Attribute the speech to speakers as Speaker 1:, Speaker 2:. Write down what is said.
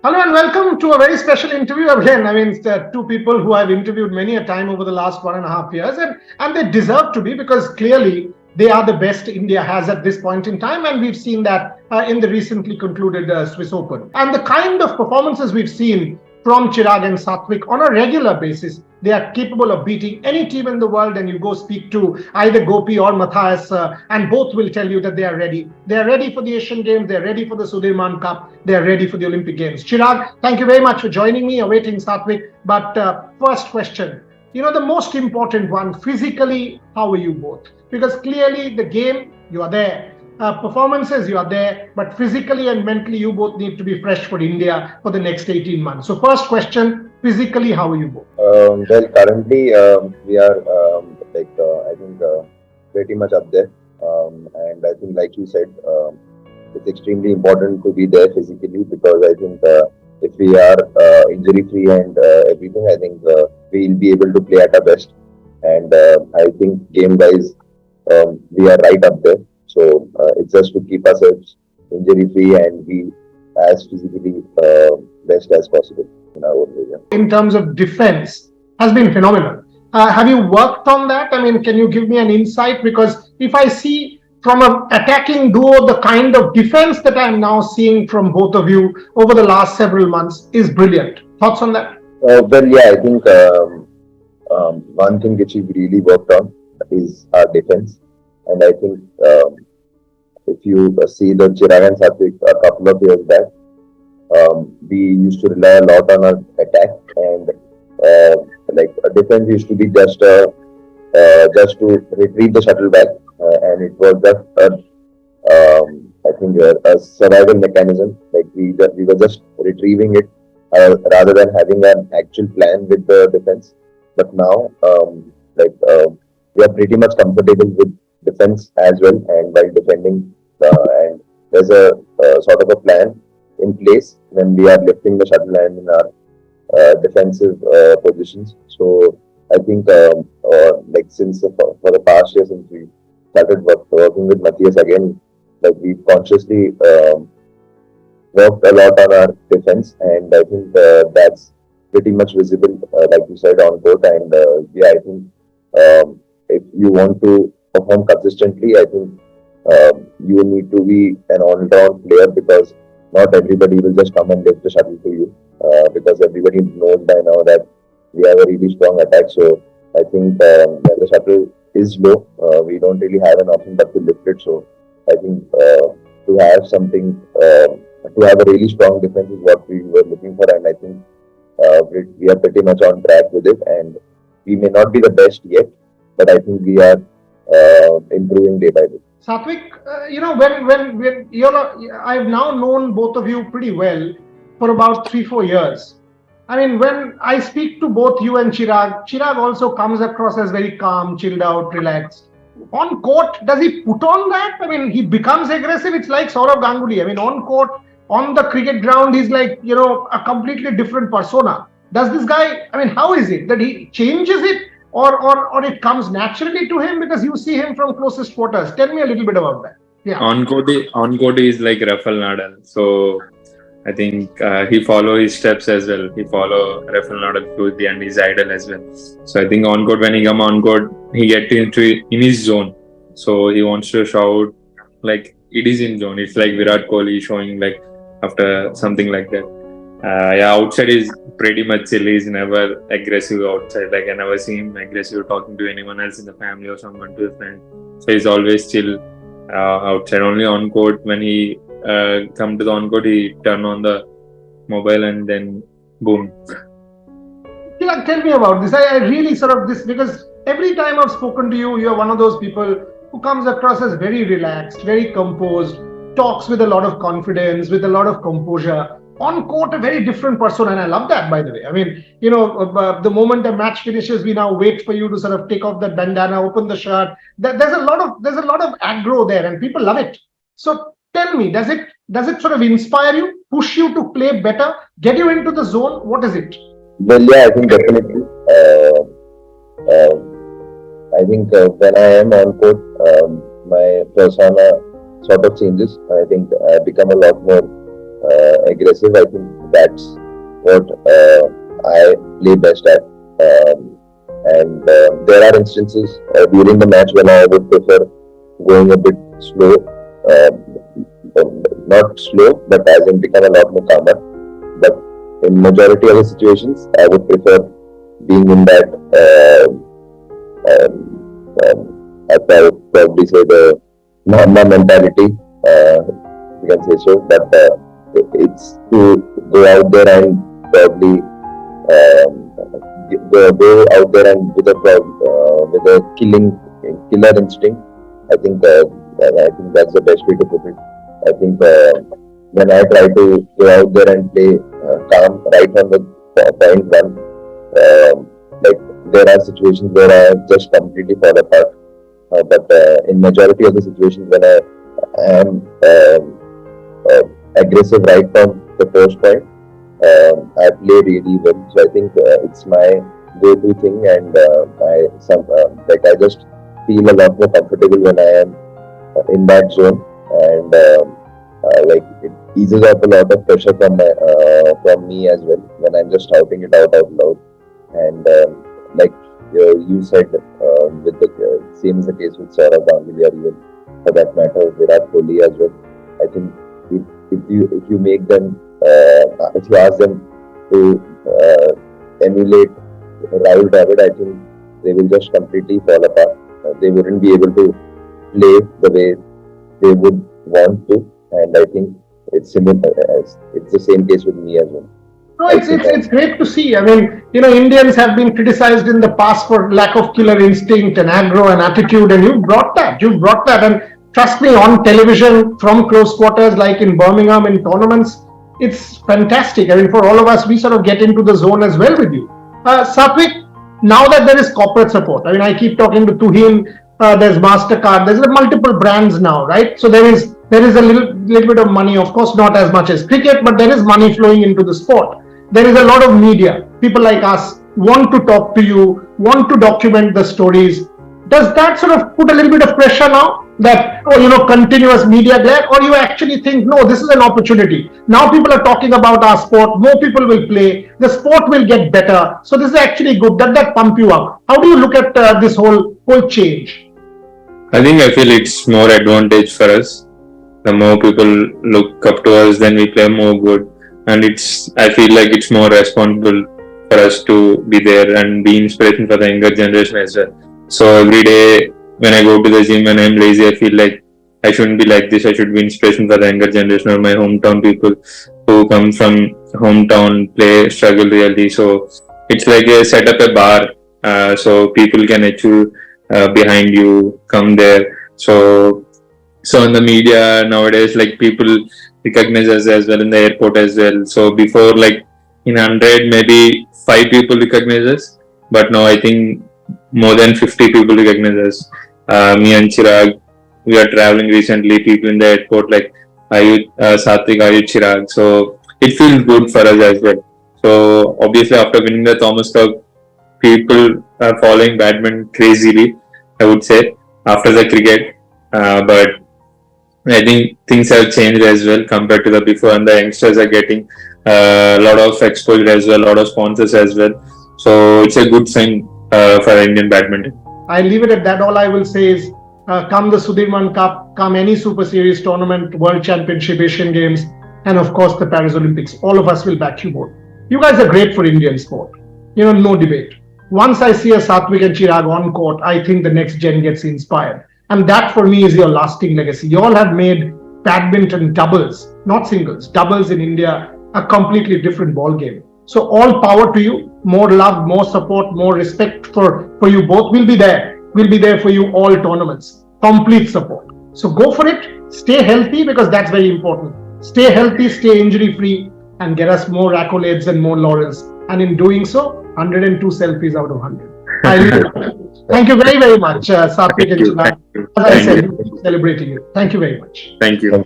Speaker 1: Hello and welcome to a very special interview again. It's two people who I've interviewed many a time over the last 1.5 years, and they deserve to be because clearly they are the best India has at this point in time, and we've seen that in the recently concluded Swiss Open. And the kind of performances we've seen from Chirag and Satwik on a regular basis, they are capable of beating any team in the world. And you go speak to either Gopi or Matthias, and both will tell you that they are ready. They are ready for the Asian Games. They are ready for the Sudirman Cup. They are ready for the Olympic Games. Chirag, thank you very much for joining me, awaiting Satwik. But first question, the most important one, physically, how are you both? Because clearly the game, you are there. Performances, you are there, but physically and mentally, you both need to be fresh for India for the next 18 months. So first question, physically, how are you both?
Speaker 2: Currently, we are, I think, pretty much up there. And I think, like you said, it's extremely important to be there physically because I think if we are injury-free and everything, I think we'll be able to play at our best. And I think game-wise, we are right up there. So it's just to keep ourselves injury-free and be as physically best as possible in our own area.
Speaker 1: In terms of defense, has been phenomenal. Have you worked on that? Can you give me an insight? Because if I see from an attacking duo, the kind of defense that I'm now seeing from both of you over the last several months is brilliant. Thoughts on that?
Speaker 2: I think one thing which we've really worked on is our defense. And I think if you see the Chirag and Satwik a couple of years back, we used to rely a lot on our attack, and a defense used to be just to retrieve the shuttle back, and it was just a survival mechanism. Like we were just retrieving it rather than having an actual plan with the defense. But now, we are pretty much comfortable with defense as well, and while defending, and there's a sort of a plan in place when we are lifting the shuttle and in our defensive positions. So I think since for the past year since we started working with Matthias again, we've consciously worked a lot on our defense, and I think that's pretty much visible, like you said, on court. And I think if you want to perform consistently, I think you need to be an all-round player because not everybody will just come and lift the shuttle to you because everybody knows by now that we have a really strong attack. So I think the shuttle is low. We don't really have an option but to lift it. So I think to have something, to have a really strong defense is what we were looking for, and I think we are pretty much on track with it. And we may not be the best yet, but I think we are improving day by day.
Speaker 1: Satwik, when I've now known both of you pretty well for about 3-4 years. When I speak to both you and Chirag also comes across as very calm, chilled out, relaxed. On court, does he put on that? He becomes aggressive. It's like Saurav Ganguly. On court, on the cricket ground, he's like, a completely different persona. Does this guy, how is it that he changes it? Or it comes naturally to him because you see him from closest quarters. Tell me a little bit about that. Yeah.
Speaker 3: On court is like Rafael Nadal. So I think he follow his steps as well. He follow Rafael Nadal to the end, his idol as well. So I think on court, when he come on court, he get in his zone. So he wants to shout like it is in zone. It's like Virat Kohli showing like after something like that. Outside is pretty much chill. He's never aggressive outside. I never see him aggressive talking to anyone else in the family or someone to a friend. So he's always chill outside. Only on court, when he come to the on court, he turn on the mobile and then boom.
Speaker 1: Yeah, tell me about this. I really this because every time I've spoken to you, you're one of those people who comes across as very relaxed, very composed, talks with a lot of confidence, with a lot of composure. On court, a very different person, and I love that, by the way. The moment the match finishes, we now wait for you to take off that bandana, open the shirt. There's a lot of aggro there, and people love it. So tell me, does it inspire you, push you to play better, get you into the zone? What is it?
Speaker 2: Well, yeah, I think definitely. I think when I am on court, my persona sort of changes. I think I become a lot more aggressive. I think that's what I play best at. And there are instances during the match when I would prefer going a bit slow, not slow, but as in become a lot more calmer. But in majority of the situations, I would prefer being in that, I would probably say the Mama mentality, you can say so, but it's to go out there and probably go out there and with a killer instinct. I think that's the best way to put it. I think when I try to go out there and play calm right from the point one, like there are situations where I just completely fall apart. But in majority of the situations when I am aggressive right from the first point, I play really well. So I think it's my go-to thing, and I just feel a lot more comfortable when I am in that zone, and like it eases off a lot of pressure from me as well when I'm just shouting it out loud. And like you said, with the same is the case with Saurabh Ganguly, or even for that matter Virat Kohli as well. I think if you make them, if you ask them to emulate Rahul Dravid, I think they will just completely fall apart. They wouldn't be able to play the way they would want to, and I think it's similar. It's the same case with me as well.
Speaker 1: No, it's great to see. I mean, Indians have been criticized in the past for lack of killer instinct and aggro and attitude, and you brought that. And trust me, on television, from close quarters, like in Birmingham, in tournaments, it's fantastic. I mean, for all of us, we sort of get into the zone as well with you. Satwik, now that there is corporate support, I mean, I keep talking to Tuhin, there's MasterCard, there's multiple brands now, right? So there is a little bit of money, of course, not as much as cricket, but there is money flowing into the sport. There is a lot of media. People like us want to talk to you, want to document the stories. Does that sort of put a little bit of pressure now? That, continuous media glare, or you actually think, no, this is an opportunity. Now people are talking about our sport, more people will play, the sport will get better. So this is actually good. Does that pump you up? How do you look at this whole change?
Speaker 3: I feel it's more advantage for us. The more people look up to us, then we play more good. And I feel like it's more responsible for us to be there and be inspiration for the younger generation as well. So every day when I go to the gym and I'm lazy, I feel like I shouldn't be like this. I should be inspiration for the younger generation or my hometown people who come from hometown, struggle really. So it's like set up a bar so people can achieve behind you, come there. So in the media nowadays, like people recognize us as well in the airport as well. So before, like in 100, maybe 5 people recognize us, but now I think more than 50 people recognize us. Me and Chirag, we are traveling recently. People in the airport like, are you Satwik, are you Chirag? So it feels good for us as well. So obviously after winning the Thomas Cup, people are following badminton crazily, I would say, after the cricket. But I think things have changed as well compared to the before, and the youngsters are getting a lot of exposure as well, a lot of sponsors as well. So it's a good sign for Indian badminton.
Speaker 1: I leave it at that. All I will say is, come the Sudirman Cup, come any Super Series tournament, World Championship, Asian Games, and of course the Paris Olympics, all of us will back you both. You guys are great for Indian sport. No debate. Once I see a Satwik and Chirag on court, I think the next gen gets inspired. And that for me is your lasting legacy. You all have made badminton doubles, not singles, doubles in India, a completely different ball game. So all power to you. More love, more support, more respect for you both. We'll be there. We'll be there for you all tournaments. Complete support. So go for it. Stay healthy, because that's very important. Stay healthy, stay injury free, and get us more accolades and more laurels. And in doing so, 102 selfies out of 100. Thank you very, very much, Satwik and Chirag. As I said, celebrating you. Thank you very much.
Speaker 3: Thank you.